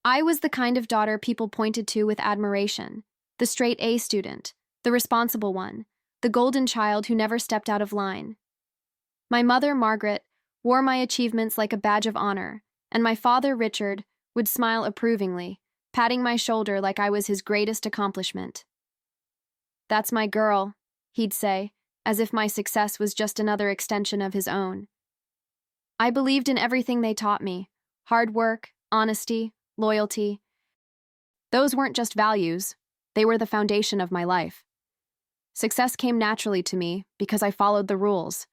I was the kind of daughter people pointed to with admiration, the straight A student, the responsible one, the golden child who never stepped out of line. My mother, Margaret, wore my achievements like a badge of honor, and my father, Richard, would smile approvingly, patting my shoulder like I was his greatest accomplishment. "That's my girl," he'd say, as if my success was just another extension of his own. I believed in everything they taught me: hard work, honesty, loyalty. Those weren't just values, they were the foundation of my life. Success came naturally to me because I followed the rules.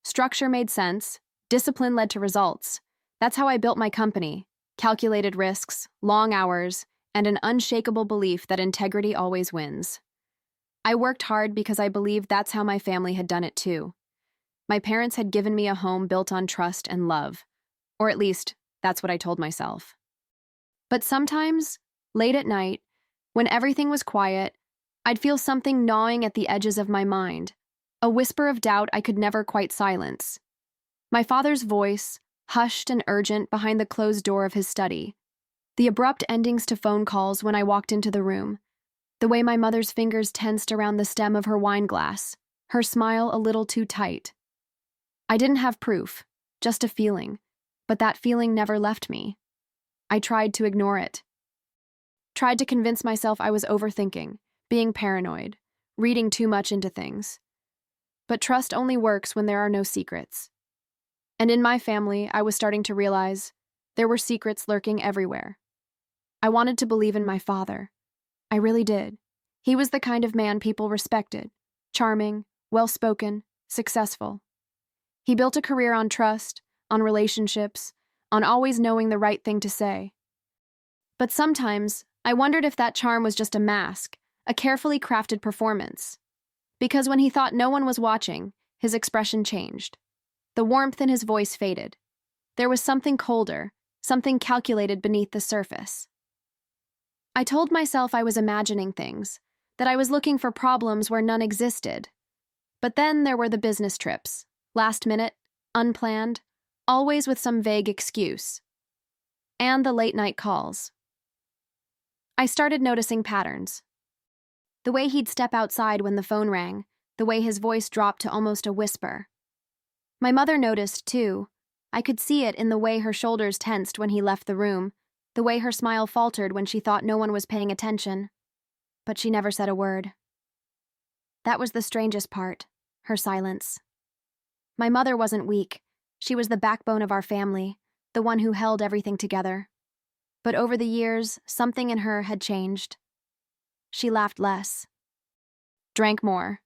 Structure made sense, discipline led to results. That's how I built my company: calculated risks, long hours, and an unshakable belief that integrity always wins. I worked hard because I believed that's how my family had done it too. My parents had given me a home built on trust and love, or at least, that's what I told myself. But sometimes, late at night, when everything was quiet, I'd feel something gnawing at the edges of my mind, a whisper of doubt I could never quite silence. My father's voice, hushed and urgent behind the closed door of his study. The abrupt endings to phone calls when I walked into the room. The way my mother's fingers tensed around the stem of her wine glass, her smile a little too tight. I didn't have proof, just a feeling, but that feeling never left me. I tried to ignore it. Tried to convince myself I was overthinking, being paranoid, reading too much into things. But trust only works when there are no secrets. And in my family, I was starting to realize there were secrets lurking everywhere. I wanted to believe in my father. I really did. He was the kind of man people respected: charming, well-spoken, successful. He built a career on trust, on relationships, on always knowing the right thing to say. But sometimes, I wondered if that charm was just a mask, a carefully crafted performance. Because when he thought no one was watching, his expression changed. The warmth in his voice faded. There was something colder, something calculated beneath the surface. I told myself I was imagining things, that I was looking for problems where none existed. But then there were the business trips, last minute, unplanned, always with some vague excuse. And the late-night calls. I started noticing patterns. The way he'd step outside when the phone rang, the way his voice dropped to almost a whisper. My mother noticed, too. I could see it in the way her shoulders tensed when he left the room, the way her smile faltered when she thought no one was paying attention. But she never said a word. That was the strangest part, her silence. My mother wasn't weak. She was the backbone of our family, the one who held everything together. But over the years, something in her had changed. She laughed less, drank more.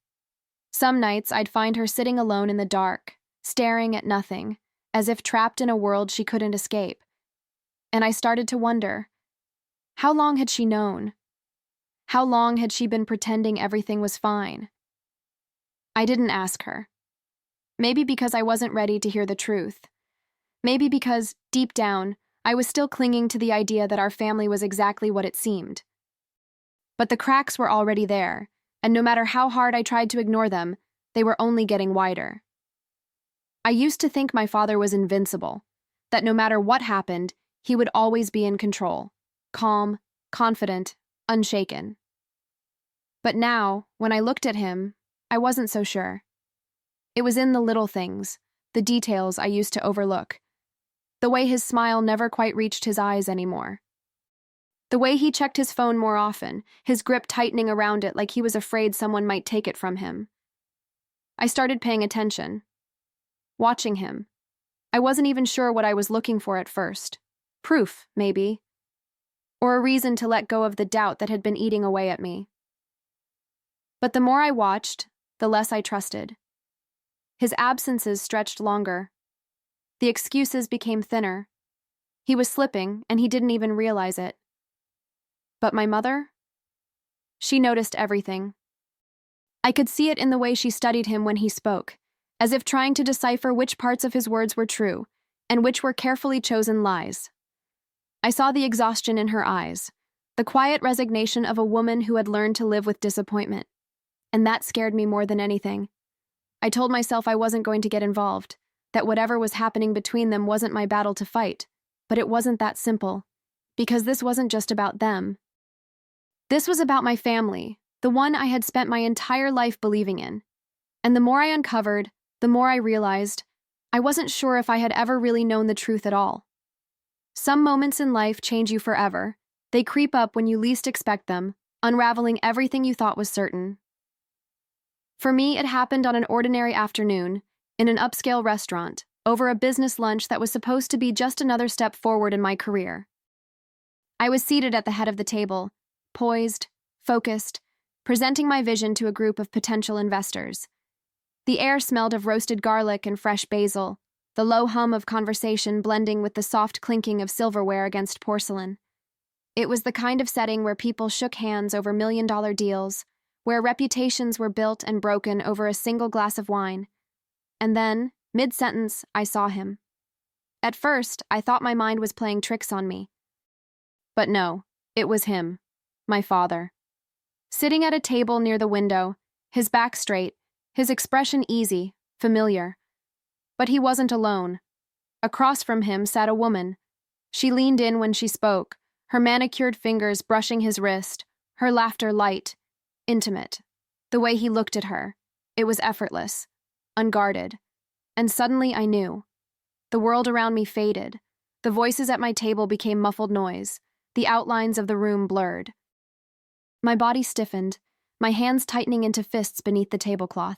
Some nights I'd find her sitting alone in the dark, staring at nothing, as if trapped in a world she couldn't escape. And I started to wonder, how long had she known? How long had she been pretending everything was fine? I didn't ask her. Maybe because I wasn't ready to hear the truth. Maybe because, deep down, I was still clinging to the idea that our family was exactly what it seemed. But the cracks were already there, and no matter how hard I tried to ignore them, they were only getting wider. I used to think my father was invincible, that no matter what happened, he would always be in control, calm, confident, unshaken. But now, when I looked at him, I wasn't so sure. It was in the little things, the details I used to overlook. The way his smile never quite reached his eyes anymore. The way he checked his phone more often, his grip tightening around it like he was afraid someone might take it from him. I started paying attention, watching him. I wasn't even sure what I was looking for at first. Proof, maybe. Or a reason to let go of the doubt that had been eating away at me. But the more I watched, the less I trusted. His absences stretched longer. The excuses became thinner. He was slipping, and he didn't even realize it. But my mother? She noticed everything. I could see it in the way she studied him when he spoke, as if trying to decipher which parts of his words were true, and which were carefully chosen lies. I saw the exhaustion in her eyes, the quiet resignation of a woman who had learned to live with disappointment. And that scared me more than anything. I told myself I wasn't going to get involved, that whatever was happening between them wasn't my battle to fight, but it wasn't that simple. because this wasn't just about them. This was about my family, the one I had spent my entire life believing in. And the more I uncovered, the more I realized I wasn't sure if I had ever really known the truth at all. Some moments in life change you forever. They creep up when you least expect them, unraveling everything you thought was certain. For me, it happened on an ordinary afternoon, in an upscale restaurant, over a business lunch that was supposed to be just another step forward in my career. I was seated at the head of the table, poised, focused, presenting my vision to a group of potential investors. The air smelled of roasted garlic and fresh basil, the low hum of conversation blending with the soft clinking of silverware against porcelain. It was the kind of setting where people shook hands over million-dollar deals, where reputations were built and broken over a single glass of wine. And then, mid-sentence, I saw him. At first, I thought my mind was playing tricks on me. But no, it was him, my father. Sitting at a table near the window, his back straight, his expression easy, familiar. But he wasn't alone. Across from him sat a woman. She leaned in when she spoke, her manicured fingers brushing his wrist, her laughter light, intimate. The way he looked at her, it was effortless, unguarded. And suddenly I knew. The world around me faded. The voices at my table became muffled noise. The outlines of the room blurred. My body stiffened, my hands tightening into fists beneath the tablecloth.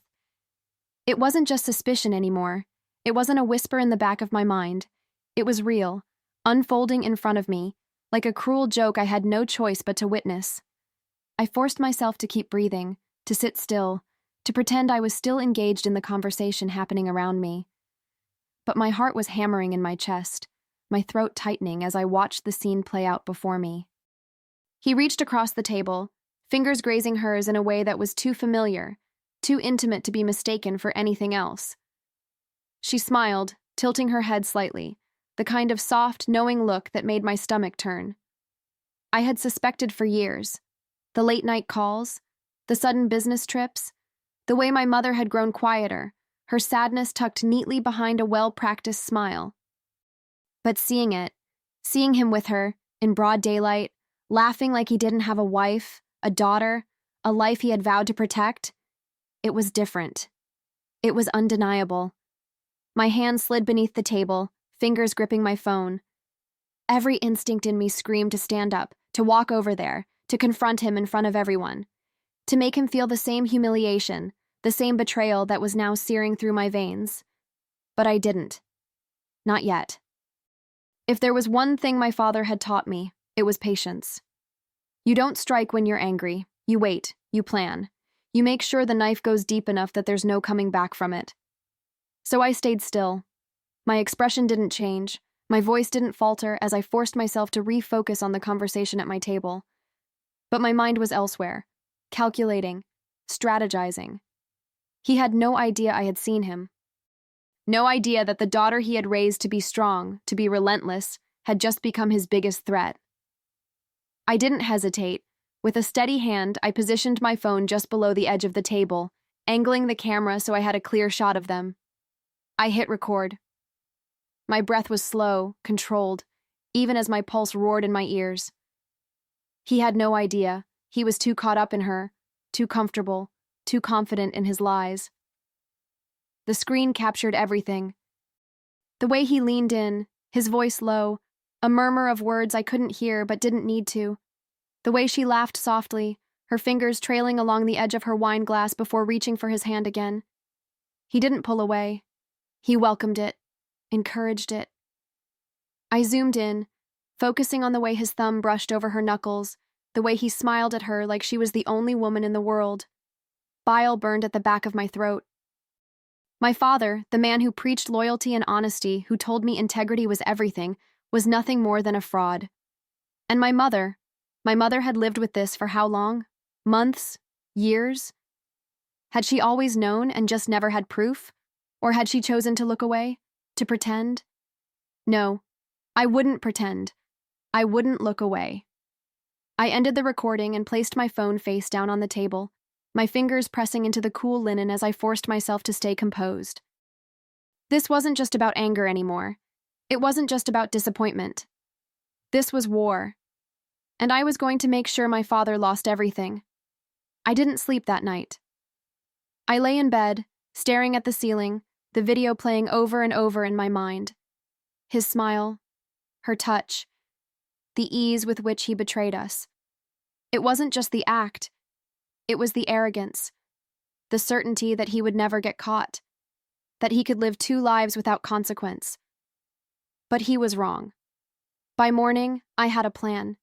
It wasn't just suspicion anymore. It wasn't a whisper in the back of my mind. It was real, unfolding in front of me, like a cruel joke I had no choice but to witness. I forced myself to keep breathing, to sit still, to pretend I was still engaged in the conversation happening around me. But my heart was hammering in my chest, my throat tightening as I watched the scene play out before me. He reached across the table, fingers grazing hers in a way that was too familiar, too intimate to be mistaken for anything else. She smiled, tilting her head slightly, the kind of soft, knowing look that made my stomach turn. I had suspected for years. The late-night calls, the sudden business trips, the way my mother had grown quieter, her sadness tucked neatly behind a well-practiced smile. But seeing him with her, in broad daylight, laughing like he didn't have a wife, a daughter, a life he had vowed to protect, it was different. It was undeniable. My hand slid beneath the table, fingers gripping my phone. Every instinct in me screamed to stand up, to walk over there, to confront him in front of everyone, to make him feel the same humiliation, the same betrayal that was now searing through my veins. But I didn't. Not yet. If there was one thing my father had taught me, it was patience. You don't strike when you're angry. You wait, you plan. You make sure the knife goes deep enough that there's no coming back from it. So I stayed still. My expression didn't change. My voice didn't falter as I forced myself to refocus on the conversation at my table. But my mind was elsewhere, calculating, strategizing. He had no idea I had seen him. No idea that the daughter he had raised to be strong, to be relentless, had just become his biggest threat. I didn't hesitate. With a steady hand, I positioned my phone just below the edge of the table, angling the camera so I had a clear shot of them. I hit record. My breath was slow, controlled, even as my pulse roared in my ears. He had no idea. He was too caught up in her, too comfortable, too confident in his lies. The screen captured everything. The way he leaned in, his voice low, a murmur of words I couldn't hear but didn't need to. The way she laughed softly, her fingers trailing along the edge of her wine glass before reaching for his hand again. He didn't pull away. He welcomed it, encouraged it. I zoomed in, focusing on the way his thumb brushed over her knuckles, the way he smiled at her like she was the only woman in the world. Bile burned at the back of my throat. My father, the man who preached loyalty and honesty, who told me integrity was everything, was nothing more than a fraud. And my mother had lived with this for how long? Months? Years? Had she always known and just never had proof? Or had she chosen to look away? To pretend? No, I wouldn't pretend. I wouldn't look away. I ended the recording and placed my phone face down on the table, my fingers pressing into the cool linen as I forced myself to stay composed. This wasn't just about anger anymore. It wasn't just about disappointment. This was war, and I was going to make sure my father lost everything. I didn't sleep that night. I lay in bed, staring at the ceiling, the video playing over and over in my mind. His smile, her touch, the ease with which he betrayed us. It wasn't just the act, it was the arrogance, the certainty that he would never get caught, that he could live 2 lives without consequence. But he was wrong. By morning, I had a plan.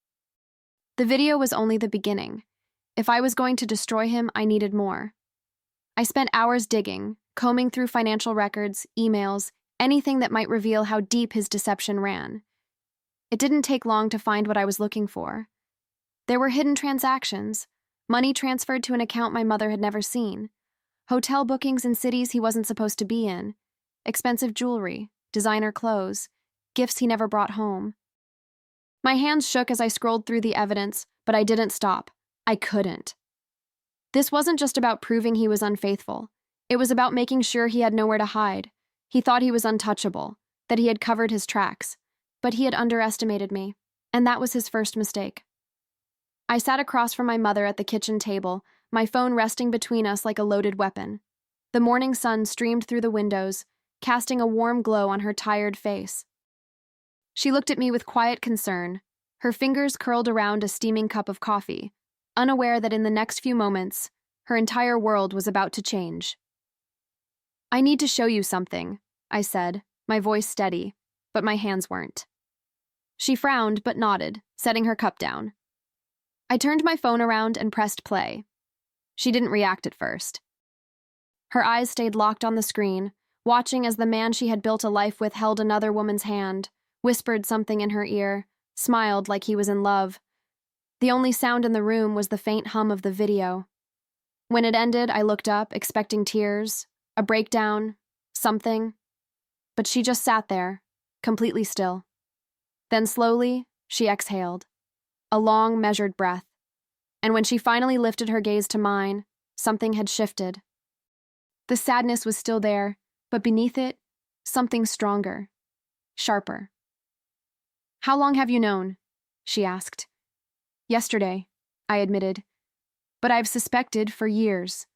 The video was only the beginning. If I was going to destroy him, I needed more. I spent hours digging, combing through financial records, emails, anything that might reveal how deep his deception ran. It didn't take long to find what I was looking for. There were hidden transactions, money transferred to an account my mother had never seen, hotel bookings in cities he wasn't supposed to be in, expensive jewelry, designer clothes, gifts he never brought home. My hands shook as I scrolled through the evidence, but I didn't stop. I couldn't. This wasn't just about proving he was unfaithful. It was about making sure he had nowhere to hide. He thought he was untouchable, that he had covered his tracks, but he had underestimated me, and that was his first mistake. I sat across from my mother at the kitchen table, my phone resting between us like a loaded weapon. The morning sun streamed through the windows, casting a warm glow on her tired face. She looked at me with quiet concern, her fingers curled around a steaming cup of coffee, unaware that in the next few moments, her entire world was about to change. "I need to show you something," I said, my voice steady, but my hands weren't. She frowned but nodded, setting her cup down. I turned my phone around and pressed play. She didn't react at first. Her eyes stayed locked on the screen, watching as the man she had built a life with held another woman's hand, whispered something in her ear, smiled like he was in love. The only sound in the room was the faint hum of the video. When it ended, I looked up, expecting tears, a breakdown, something. But she just sat there, completely still. Then slowly, she exhaled, a long, measured breath. And when she finally lifted her gaze to mine, something had shifted. The sadness was still there, but beneath it, something stronger, sharper. "How long have you known?" she asked. "Yesterday," I admitted, "but I've suspected for years."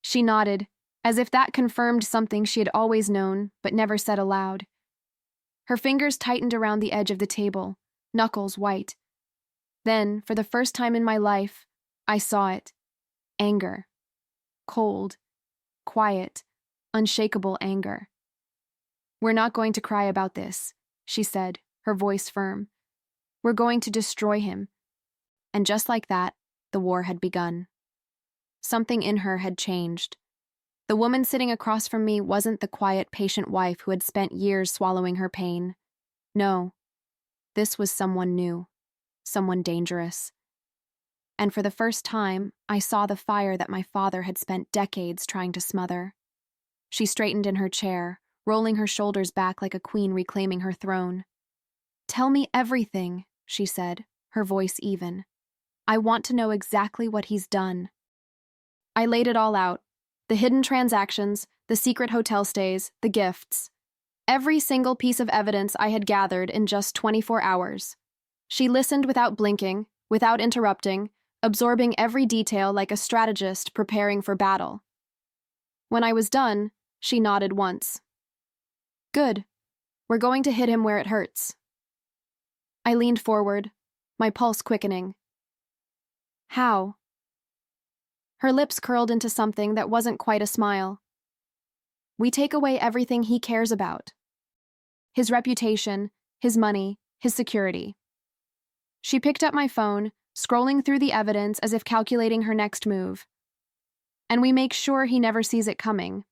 She nodded, as if that confirmed something she had always known, but never said aloud. Her fingers tightened around the edge of the table, knuckles white. Then, for the first time in my life, I saw it. Anger. Cold, quiet, unshakable anger. "We're not going to cry about this," she said, her voice firm. "We're going to destroy him." And just like that, the war had begun. Something in her had changed. The woman sitting across from me wasn't the quiet, patient wife who had spent years swallowing her pain. No, this was someone new, someone dangerous. And for the first time, I saw the fire that my father had spent decades trying to smother. She straightened in her chair, rolling her shoulders back like a queen reclaiming her throne. "Tell me everything," she said, her voice even. "I want to know exactly what he's done." I laid it all out. The hidden transactions, the secret hotel stays, the gifts. Every single piece of evidence I had gathered in just 24 hours. She listened without blinking, without interrupting, absorbing every detail like a strategist preparing for battle. When I was done, she nodded once. "Good. We're going to hit him where it hurts." I leaned forward, my pulse quickening. "How?" Her lips curled into something that wasn't quite a smile. "We take away everything he cares about. His reputation, his money, his security." She picked up my phone, scrolling through the evidence as if calculating her next move. "And we make sure he never sees it coming."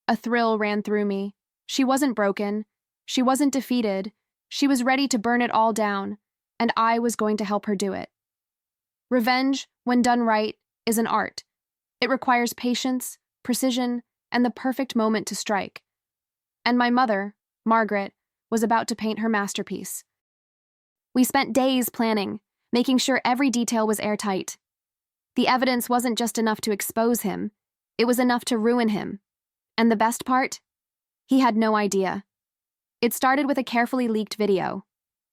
A thrill ran through me. She wasn't broken. She wasn't defeated. She was ready to burn it all down, and I was going to help her do it. Revenge, when done right, is an art. It requires patience, precision, and the perfect moment to strike. And my mother, Margaret, was about to paint her masterpiece. We spent days planning, making sure every detail was airtight. The evidence wasn't just enough to expose him, it was enough to ruin him. And the best part? He had no idea. It started with a carefully leaked video.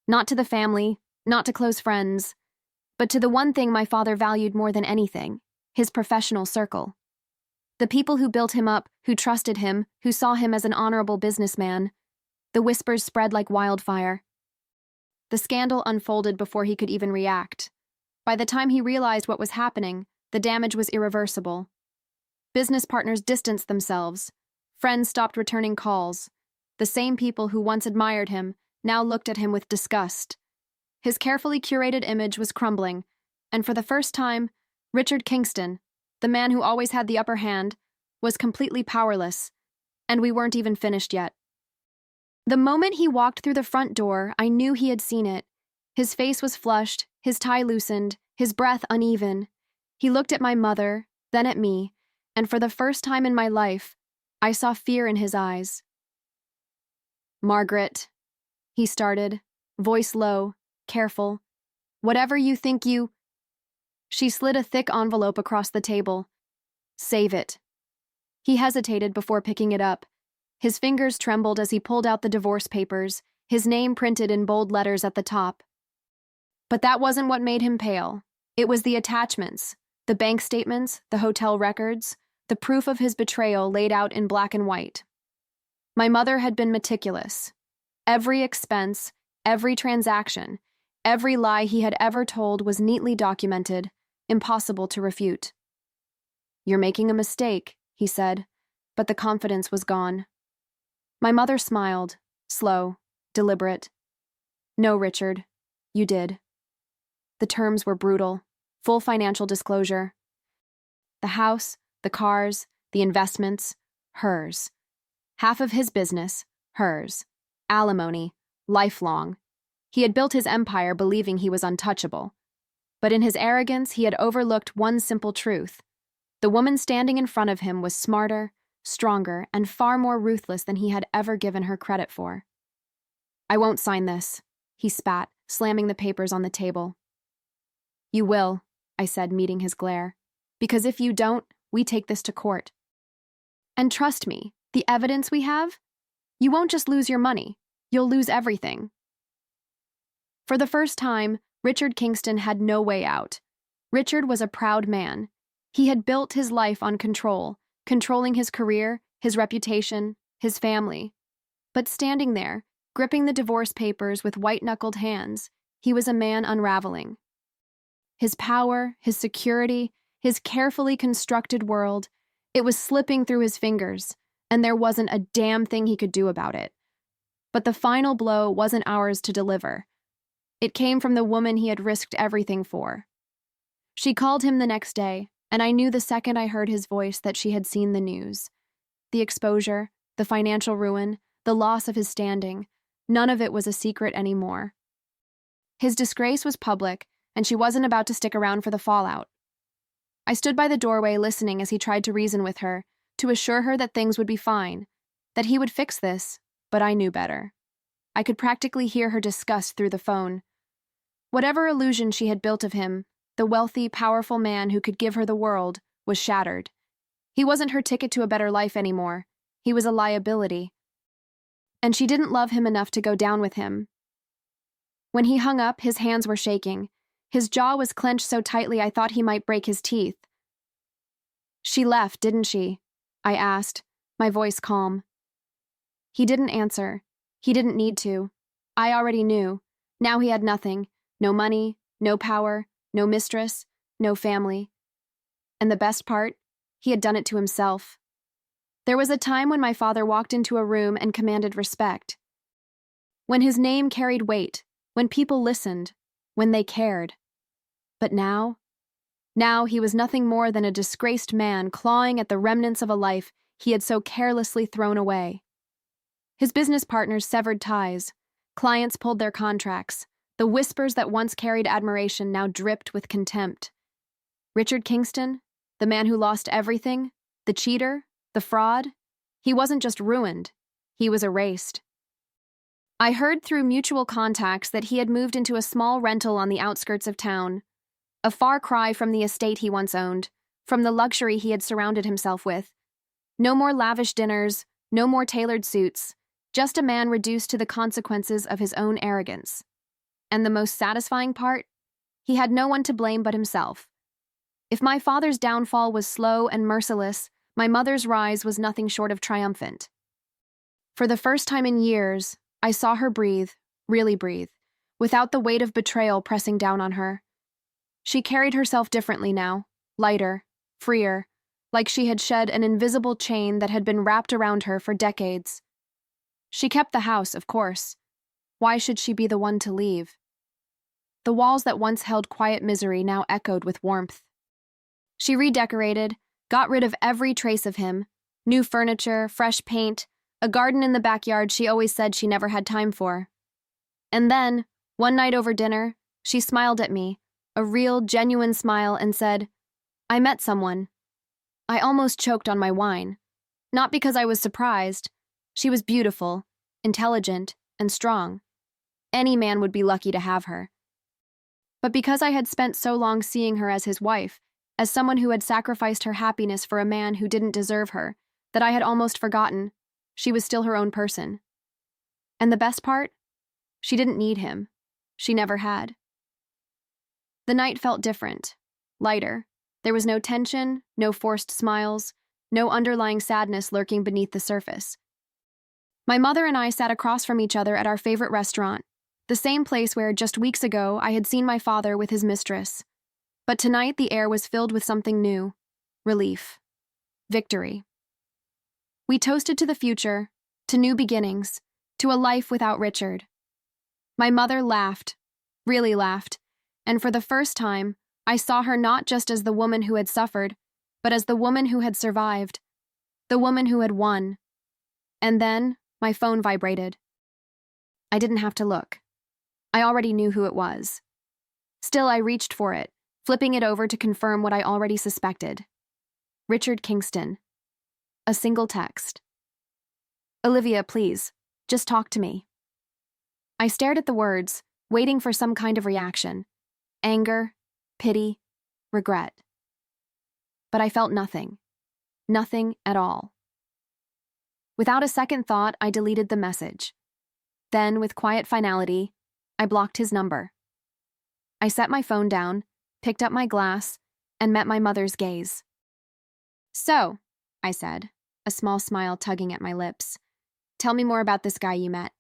Not to the family, not to close friends, but to the one thing my father valued more than anything, his professional circle. The people who built him up, who trusted him, who saw him as an honorable businessman. The whispers spread like wildfire. The scandal unfolded before he could even react. By the time he realized what was happening, the damage was irreversible. Business partners distanced themselves. Friends stopped returning calls. The same people who once admired him now looked at him with disgust. His carefully curated image was crumbling, and for the first time, Richard Kingston, the man who always had the upper hand, was completely powerless, and we weren't even finished yet. The moment he walked through the front door, I knew he had seen it. His face was flushed, his tie loosened, his breath uneven. He looked at my mother, then at me, and for the first time in my life, I saw fear in his eyes. "Margaret," he started, voice low, careful. "Whatever you think you—" She slid a thick envelope across the table. "Save it." He hesitated before picking it up. His fingers trembled as he pulled out the divorce papers, his name printed in bold letters at the top. But that wasn't what made him pale. It was the attachments, the bank statements, the hotel records, the proof of his betrayal laid out in black and white. My mother had been meticulous. Every expense, every transaction, every lie he had ever told was neatly documented, impossible to refute. "You're making a mistake," he said, but the confidence was gone. My mother smiled, slow, deliberate. "No, Richard, you did." The terms were brutal, full financial disclosure. The house, the cars, the investments, hers. Half of his business, hers. Alimony, lifelong. He had built his empire believing he was untouchable. But in his arrogance, he had overlooked one simple truth. The woman standing in front of him was smarter, stronger, and far more ruthless than he had ever given her credit for. "I won't sign this," he spat, slamming the papers on the table. "You will," I said, meeting his glare. "Because if you don't, we take this to court. And trust me, the evidence we have, you won't just lose your money, you'll lose everything." For the first time, Richard Kingston had no way out. Richard was a proud man. He had built his life on control, controlling his career, his reputation, his family. But standing there, gripping the divorce papers with white-knuckled hands, he was a man unraveling. His power, his security, his carefully constructed world, it was slipping through his fingers, and there wasn't a damn thing he could do about it. But the final blow wasn't ours to deliver. It came from the woman he had risked everything for. She called him the next day, and I knew the second I heard his voice that she had seen the news. The exposure, the financial ruin, the loss of his standing, none of it was a secret anymore. His disgrace was public, and she wasn't about to stick around for the fallout. I stood by the doorway listening as he tried to reason with her, to assure her that things would be fine, that he would fix this, but I knew better. I could practically hear her disgust through the phone. Whatever illusion she had built of him, the wealthy, powerful man who could give her the world, was shattered. He wasn't her ticket to a better life anymore. He was a liability. And she didn't love him enough to go down with him. When he hung up, his hands were shaking. His jaw was clenched so tightly I thought he might break his teeth. "She left, didn't she?" I asked, my voice calm. He didn't answer. He didn't need to. I already knew. Now he had nothing. No money, no power, no mistress, no family. And the best part, he had done it to himself. There was a time when my father walked into a room and commanded respect. When his name carried weight, when people listened, when they cared. But now he was nothing more than a disgraced man clawing at the remnants of a life he had so carelessly thrown away. His business partners severed ties. Clients pulled their contracts. The whispers that once carried admiration now dripped with contempt. Richard Kingston, the man who lost everything, the cheater, the fraud, he wasn't just ruined, he was erased. I heard through mutual contacts that he had moved into a small rental on the outskirts of town, a far cry from the estate he once owned, from the luxury he had surrounded himself with. No more lavish dinners, no more tailored suits, just a man reduced to the consequences of his own arrogance. And the most satisfying part? He had no one to blame but himself. If my father's downfall was slow and merciless, my mother's rise was nothing short of triumphant. For the first time in years, I saw her breathe, really breathe, without the weight of betrayal pressing down on her. She carried herself differently now, lighter, freer, like she had shed an invisible chain that had been wrapped around her for decades. She kept the house, of course. Why should she be the one to leave? The walls that once held quiet misery now echoed with warmth. She redecorated, got rid of every trace of him, new furniture, fresh paint, a garden in the backyard she always said she never had time for. And then, one night over dinner, she smiled at me, a real, genuine smile, and said, "I met someone." I almost choked on my wine. Not because I was surprised. She was beautiful, intelligent, and strong. Any man would be lucky to have her. But because I had spent so long seeing her as his wife, as someone who had sacrificed her happiness for a man who didn't deserve her, that I had almost forgotten she was still her own person. And the best part? She didn't need him. She never had. The night felt different, lighter. There was no tension, no forced smiles, no underlying sadness lurking beneath the surface. My mother and I sat across from each other at our favorite restaurant, the same place where just weeks ago I had seen my father with his mistress. But tonight the air was filled with something new, relief, victory. We toasted to the future, to new beginnings, to a life without Richard. My mother laughed, really laughed, and for the first time, I saw her not just as the woman who had suffered, but as the woman who had survived, the woman who had won. And then, my phone vibrated. I didn't have to look. I already knew who it was. Still, I reached for it, flipping it over to confirm what I already suspected. Richard Kingston. A single text. "Olivia, please, just talk to me." I stared at the words, waiting for some kind of reaction. Anger, pity, regret. But I felt nothing. Nothing at all. Without a second thought, I deleted the message. Then, with quiet finality, I blocked his number. I set my phone down, picked up my glass, and met my mother's gaze. "So," I said, a small smile tugging at my lips, "tell me more about this guy you met."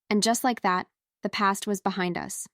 And just like that, the past was behind us.